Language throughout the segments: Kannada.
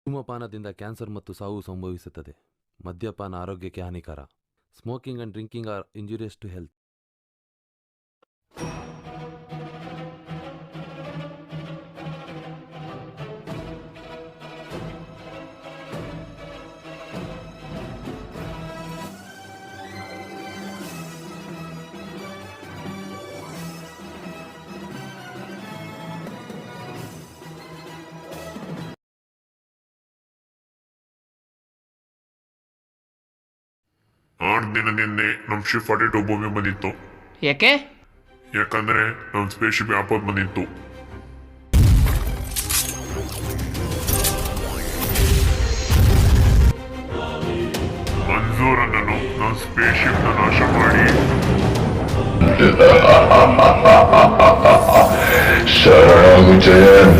ಧೂಮಪಾನದಿಂದ ಕ್ಯಾನ್ಸರ್ ಮತ್ತು ಸಾವು ಸಂಭವಿಸುತ್ತದೆ. ಮದ್ಯಪಾನ ಆರೋಗ್ಯಕ್ಕೆ ಹಾನಿಕರ. Smoking and drinking are injurious to health. ಆರು ದಿನದಿಂದೆ ನಮ್ಮ ಶಿಪ್ 42 ಭೂಮಿ ಬಂದಿತ್ತು. ಯಾಕಂದ್ರೆ ನಮ್ಮ ಸ್ಪೇಸ್ ಶಿಪ್ ಆಪತ್ ಬಂದಿತ್ತು. ಮಂಜೂರನ್ನು ನಮ್ಮ ಸ್ಪೇಸ್ ಶಿಪ್ ನಾಶ ಮಾಡಿ ಶರಣಾಗು ಜಯನ್.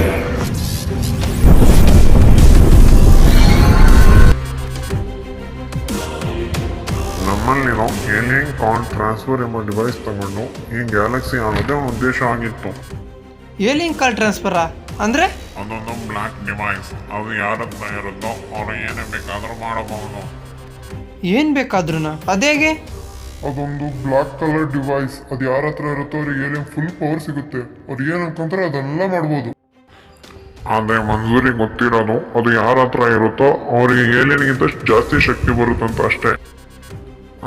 ನಮ್ಮಲ್ಲಿರೋ ಏಲಿಯನ್ ಕಾನ್ ಟ್ರಾನ್ಸ್ಫರ್ ಎಂಬ ಡಿವೈಸ್ ತಗೊಂಡು ಈ ಗ್ಯಾಲಕ್ಸಿ ಆಗೋದೇ ಉದ್ದೇಶ ಆಗಿತ್ತು. ಏಲಿಯನ್ ಕಾಲ್ ಟ್ರಾನ್ಸ್ಫರಾ ಅಂದ್ರೆ? ಅದೊಂದು ಬ್ಲ್ಯಾಕ್ ಡಿವೈಸ್. ಅದು ಯಾರ ಹತ್ರ ಇರುತ್ತೋ ಅವರು ಏನೇ ಬೇಕಾದ್ರೂ ಮಾಡಬಹುದು. ಏನ್ ಬೇಕಾದ್ರೂ? ಅದೇಗೆ? ಅದೊಂದು ಬ್ಲಾಕ್ ಕಲರ್ ಡಿವೈಸ್. ಅದು ಯಾರ ಹತ್ರ ಇರುತ್ತೋ ಅವ್ರಿಗೆ ಏಲಿಯನ್ ಫುಲ್ ಪವರ್ ಸಿಗುತ್ತೆ. ಅವ್ರು ಏನು ಅನ್ಕೊಂತಾರೆ ಅದೆಲ್ಲ ಮಾಡ್ಬೋದು. ಆದ್ರೆ ಮಂಜೂರಿಗೆ ಗೊತ್ತಿರೋದು ಅದು ಯಾರ ಹತ್ರ ಇರುತ್ತೋ ಅವರಿಗೆ ಏಲಿಯನ್ಗಿಂತ ಜಾಸ್ತಿ ಶಕ್ತಿ ಬರುತ್ತಂತ ಅಷ್ಟೇ.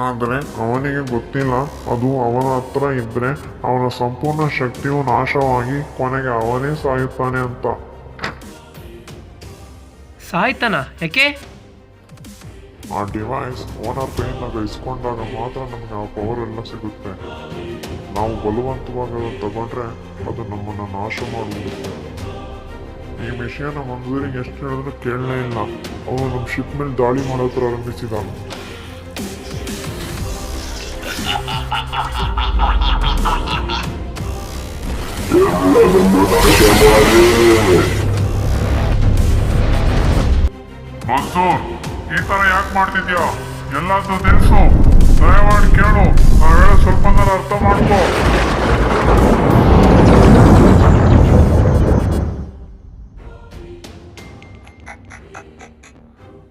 ಆದರೆ ಅವನಿಗೆ ಗೊತ್ತಿಲ್ಲ ಅದು ಅವನ ಹತ್ರ ಇದ್ರೆ ಅವನ ಸಂಪೂರ್ಣ ಶಕ್ತಿಯು ನಾಶವಾಗಿ ಕೊನೆಗೆ ಅವನೇ ಸಾಯುತ್ತಾನೆ ಅಂತ. ಸಾಯ್ತಾನ? ಯಾಕೆ? ಆ ಡಿವೈಸ್ ಓನರ್ ಕೈಯಿಂದ ಇಸ್ಕೊಂಡಾಗ ಮಾತ್ರ ನಮಗೆ ಆ ಪವರ್ ಎಲ್ಲ ಸಿಗುತ್ತೆ. ನಾವು ಬಲವಂತವಾಗಿ ಅದನ್ನು ತಗೊಂಡ್ರೆ ಅದು ನಮ್ಮನ್ನು ನಾಶ ಮಾಡಿಬಿಡುತ್ತೆ. ಈ ವಿಷಯನ ಮಂಜೂರಿಗೆ ಎಷ್ಟು ಹೇಳಿದ್ರು ಕೇಳಲೇ ಇಲ್ಲ. ಅವನು ನಮ್ಮ ಶಿಪ್ ಮೇಲೆ ದಾಳಿ ಮಾಡೋದು ಪ್ರಾರಂಭಿಸಿದ. ಮಂಜೂರ್, ಈ ತರ ಯಾಕೆ ಮಾಡ್ತಿದ್ಯಾ? ಎಲ್ಲಾದ್ರೂ ತಿಳಿಸು. ದಯಮಾಡಿ ಕೇಳು. ನಾವು ಹೇಳೋ ಸ್ವಲ್ಪ ಅರ್ಥ ಮಾಡ್ಕೋ.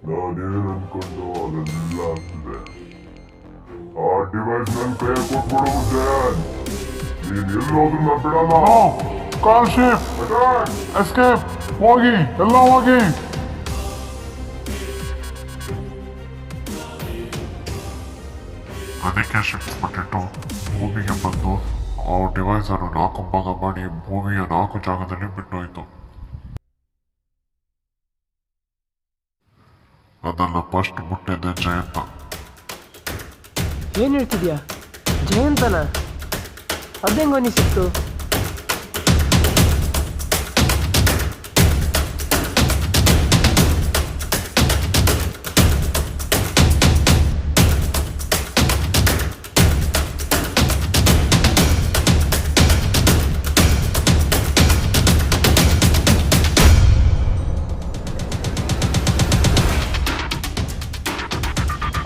ನಾನೇನು ಅನ್ಕೊಂಡು ಅದೆಲ್ಲ ಆಗ್ತಿದೆ. ಆ ಡಿವೈಸ್ ನನ್ನ ಕೈ ಕೊಟ್ಬಿಡು ಜಯನ್. ನೀನ್ ಎಲ್ಲೋದ್ರೂ ನಾ ಬಿಡಲ್ಲ. ಕಾಲ್ ಶಿಪ್ ಎಸ್ಕೇಪ್. ಹೋಗಿ, ಎಲ್ಲ ಹೋಗಿ. ಅದಕ್ಕೆ ಶಿಫ್ಟ್ ಕೊಟ್ಟಿಟ್ಟು ಭೂಮಿಗೆ ಬಂದು ಆ ಡಿವೈಸ್ ಅನ್ನು 4 ಭಾಗ ಮಾಡಿ ಭೂಮಿಯ 4 ಜಾಗದಲ್ಲಿ ಬಿಟ್ಟೋಯ್ತು. ಅದನ್ನು ಫಸ್ಟ್ ಮುಟ್ಟಿದ್ದೆ ಜಯಂತ. ಏನ್ ಹೇಳ್ತಿದ್ಯಾ? ಜಯಂತನ? ಅದೇಂಗ ಅನಿಸಿತ್ತು?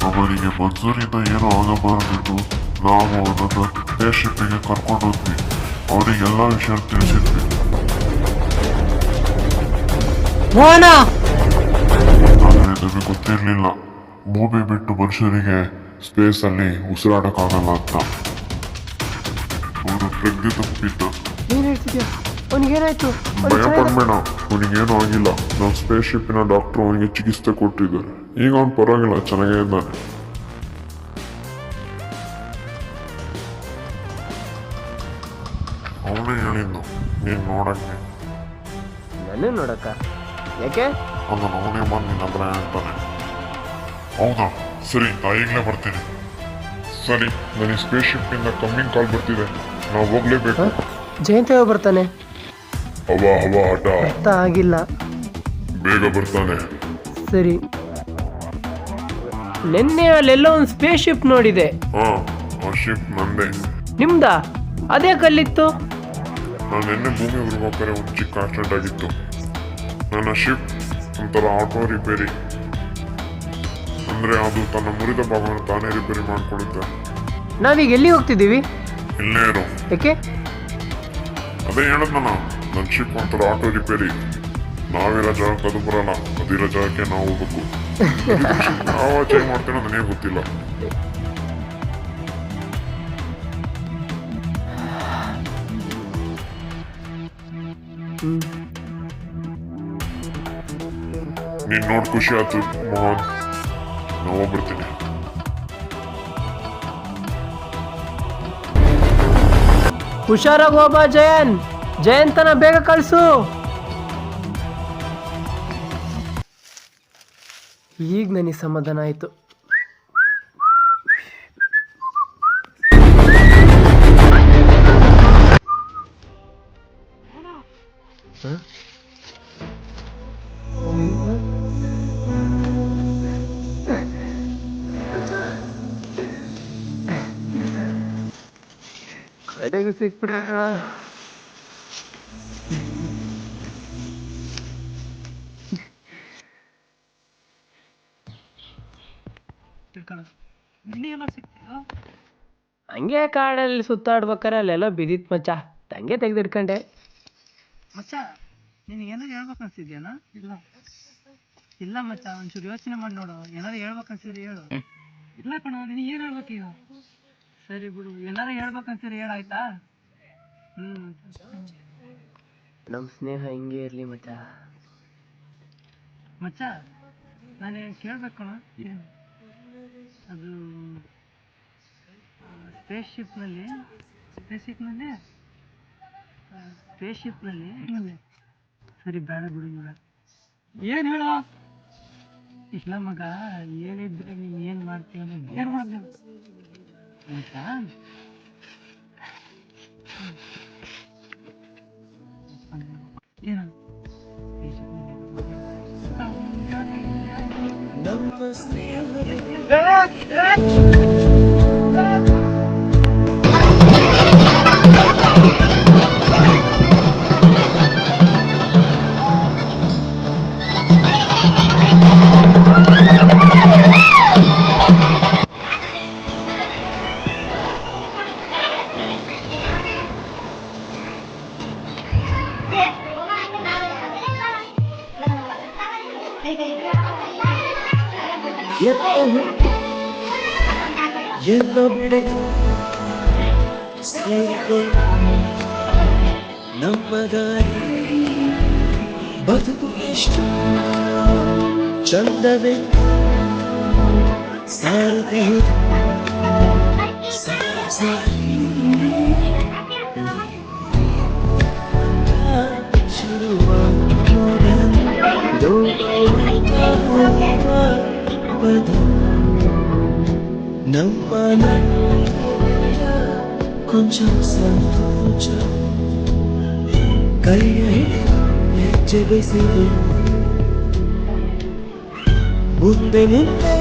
ಅವನಿಗೆ ಮಂಜೂರಿಂದ ಏನೂ ಆಗಬಾರದಿತ್ತು. ನಾವು ಅವನನ್ನು ಸ್ಪೇಸ್ ಶಿಪ್ಪಿಗೆ ಕರ್ಕೊಂಡು ಹೋದ್ವಿ. ಅವನಿಗೆಲ್ಲ ವಿಷಯ ತಿಳಿಸಿದ್ವಿ. ಆದರೆ ನಮಗೆ ಗೊತ್ತಿರಲಿಲ್ಲ ಭೂಮಿ ಬಿಟ್ಟು ಮನುಷ್ಯರಿಗೆ ಸ್ಪೇಸಲ್ಲಿ ಉಸಿರಾಡಕ್ಕಾಗಲ್ಲ ಅಂತ. ಅವನು ಪ್ರಜ್ಞೆ ತಪ್ಪಿದ್ದ. ಏನ್ ಹೇಳ್ತಿದ್ಯಾ? ಅವನಿಗೇನಾಯ್ತು? ಭಯ ಪಡ್ಬೇಡ, ಅವನಿಗೇನು ಆಗಿಲ್ಲ. ನಾವು ಸ್ಪೇಸ್ ಶಿಪ್ಪಿನ ಡಾಕ್ಟರ್ ಅವನಿಗೆ ಚಿಕಿತ್ಸೆ ಕೊಟ್ಟಿದ್ದಾರೆ. ಈಗ ಅವ್ನು ಪರವಾಗಿಲ್ಲ, ಚೆನ್ನಾಗೇ ಇದ್ದಾನೆ. ಅವನೇ ಹೇಳಿದ್ದು ನೀನು ನೋಡಕ್ಕೆ. ನನ್ನ ನೋಡಕ್ಕ? ಯಾಕೆ? ಅದನ್ನು ಅವನೇ ಬಂದು ನಿನ್ನ ಹತ್ರ ಹೇಳ್ತಾನೆ. ಹೌದಾ, ಸರಿ, ಈಗಲೇ ಬರ್ತೀನಿ. ಸರಿ, ನನಗೆ ಸ್ಪೇಸ್ ಶಿಪ್ಪಿಂದ ಕಮ್ಮಿಂಗ್ ಕಾಲ್ ಬರ್ತಿದೆ, ನಾವು ಹೋಗ್ಲೇಬೇಕು. ಜಯಂತ ಯಾವ ಬರ್ತಾನೆ? ಹವಾ ಹಠ. ಅರ್ಥ ಆಗಿಲ್ಲ. ಬೇಗ ಬರ್ತಾನೆ. ಸರಿ. ನಿನ್ನೆ ಅಲ್ಲೆಲ್ಲ ಒಂದು ಸ್ಪೇಸ್ ಶಿಪ್ ನೋಡಿದೆ. ಹಾ, ಆ ಶಿಪ್ ನಂದೇ. ನಿಮ್ದಾ? ಅದೇ ಕಲ್ಲಿತ್ತು? ನಾನು ನಿನ್ನೆ ಭೂಮಿ ಬರ್ಬೇಕಾದ್ರೆ ಒಂದು ಚಿಕ್ಕ ಆಕ್ಸಿಡೆಂಟ್ ಆಗಿತ್ತು. ನನ್ನ ಶಿಪ್ ಒಂಥರ ಆಟೋ ರಿಪೇರಿ. ಅಂದರೆ ಅದು ತನ್ನ ಮುರಿದ ಭಾಗವನ್ನು ತಾನೇ ರಿಪೇರಿ ಮಾಡಿಕೊಳ್ಳುತ್ತೆ. ನಾವೀಗ ಎಲ್ಲಿ ಹೋಗ್ತಿದ್ದೀವಿ? ಇಲ್ಲೇ ಇರು. ಯಾಕೆ? ಅದೇ ಹೇಳದ್ನಲ್ಲ, ನನ್ನ ಶಿಪ್ ಒಂಥರ ಆಟೋ ರಿಪೇರಿ. ನಾವಿರೋ ಜಾಗಕ್ಕೆ ಅದು ಬರಲ್ಲ, ಅದಿರೋ ಜಾಗಕ್ಕೆ ನಾವು ಹೋಗ್ಬೇಕು. ಯಾವ ಚೇಂಜ್ ಮಾಡ್ತೇನೆ ನನಗೆ ಗೊತ್ತಿಲ್ಲ. ನೀನ್ ನೋಡ್ ಖುಷಿ ಆಯ್ತು ಮೋಹನ್, ನಾವು ಹೋಗ್ಬಿಡ್ತೀನಿ. ಹುಷಾರಾಗಿ ಹೋಗ್ಬಾ ಜಯಂತನ ಬೇಗ ಕಳಿಸು. ಈಗ ನನಗೆ ಸಮಾಧಾನ ಆಯ್ತು. ಕಡೆಗೂ ಸಿಕ್ಬಿಡ. ಹಂಗೆ ಕಾಡಲ್ಲಿ ಸುತ್ತಾಡ್ಬೇಕಾರೆ ಅಲ್ಲೆಲ್ಲ ಬಿದ್ದಿತ್ ಮಚ್ಚ, ತಂಗೆ ತೆಗ್ದಿಡ್ಕಂಡೆ. ಮಚ್ಚ ನಿನಗೇನಾದ್ರು ಹೇಳ್ಬೇಕು ಅನ್ಸಿದ್ಯಾನ? ಇಲ್ಲ ಇಲ್ಲ ಮಚ್ಚ, ಒಂಚೂರು ಯೋಚನೆ ಮಾಡಿ ನೋಡು. ಏನಾದ್ರು ಹೇಳ್ಬೇಕು ಅನ್ಸಿದ್ರೆ ಹೇಳು. ಇಲ್ಲ ಕಣೋ, ನಿನಗೆ ಏನು ಹೇಳ್ಬೇಕು ಈಗ? ಸರಿ ಬಿಡು, ಏನಾದ್ರು ಹೇಳ್ಬೇಕು ಅನ್ಸಿದ್ರೆ ಹೇಳಾಯ್ತಾ? ನಮ್ಮ ಸ್ನೇಹ ಹಿಂಗೆ ಇರಲಿ ಮಚ್ಚ. ಮಚ್ಚ ನಾನು ಕೇಳ್ಬೇಕು ಕಣೋ. ಅದು ಸ್ಪೇಸ್ಶಿಪ್ನಲ್ಲಿ ಸರಿ ಬೇಡ ಬಿಡು ಮಗ. ಏನು ಹೇಳ? ಇಲ್ಲ ಮಗ, ಹೇಳಿದ್ರೆ ನೀನು ಏನು ಮಾಡ್ತೀಯ? ಏನು ಮಾಡ್ದೆ ಆಯ್ತಾ? ಏನು ಎಲ್ಲೋ ಬಿಡೆ ಸ್ನೇಹಿತರು ನಮ್ಮ ದಾರಿ ಬದುಕು ಎಷ್ಟು ಚಂದವೇ ಸಾರಬಹುದು. ನಮ್ಮ ಕೊಂಚ ಸಂತೋಷ ಕೈಯ ಹೆಜ್ಜೆ ಬಯಸಿದೆ ಮುಂದೆ ಮುಂದೆ